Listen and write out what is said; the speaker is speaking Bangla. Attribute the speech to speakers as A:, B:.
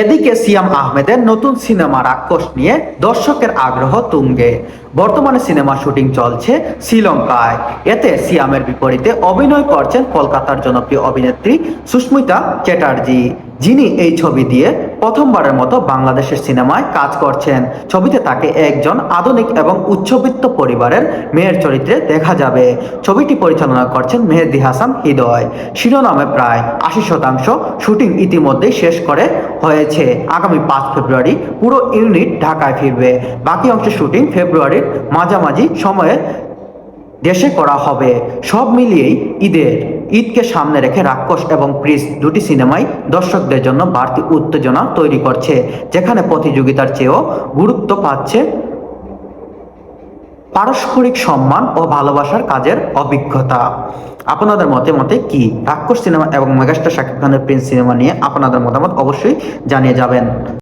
A: এদিকে সিয়াম আহমেদের নতুন সিনেমা রাক্ষস নিয়ে দর্শকের আগ্রহ তুঙ্গে। বর্তমানে সিনেমা শুটিং চলছে শ্রীলঙ্কায়। এতে সিয়ামের বিপরীতে অভিনয় করছেন কলকাতার জনপ্রিয় অভিনেত্রী সুস্মিতা চ্যাটার্জি, যিনি এই ছবি দিয়ে প্রথমবারের মতো বাংলাদেশের সিনেমায় কাজ করছেন। ছবিতে তাকে একজন আধুনিক এবং উচ্চবিত্ত পরিবারের মেয়ের চরিত্রে দেখা যাবে। ছবিটি পরিচালনা করছেন মেহেদী হাসান হৃদয়। শিরোনামে প্রায় ৮০% শুটিং ইতিমধ্যেই শেষ করে হয়েছে। আগামী 5 ফেব্রুয়ারি পুরো ইউনিট ঢাকায় ফিরবে। বাকি অংশের শুটিং ফেব্রুয়ারির মাঝামাঝি সময়ে দেশে করা হবে। সব মিলিয়েই ঈদকে সামনে রেখে রাক্ষস এবং প্রিন্স দুটি সিনেমাই দর্শকদের জন্য বাড়তি উত্তেজনা তৈরি করছে, যেখানে প্রতিযোগিতার চেয়েও গুরুত্ব পাচ্ছে পারস্পরিক সম্মান ও ভালোবাসার কাজের অভিজ্ঞতা। আপনাদের মতে কি? রাক্ষস সিনেমা এবং মেগাস্টার শাকিব খানের প্রিন্স সিনেমা নিয়ে আপনাদের মতামত অবশ্যই জানিয়ে যাবেন।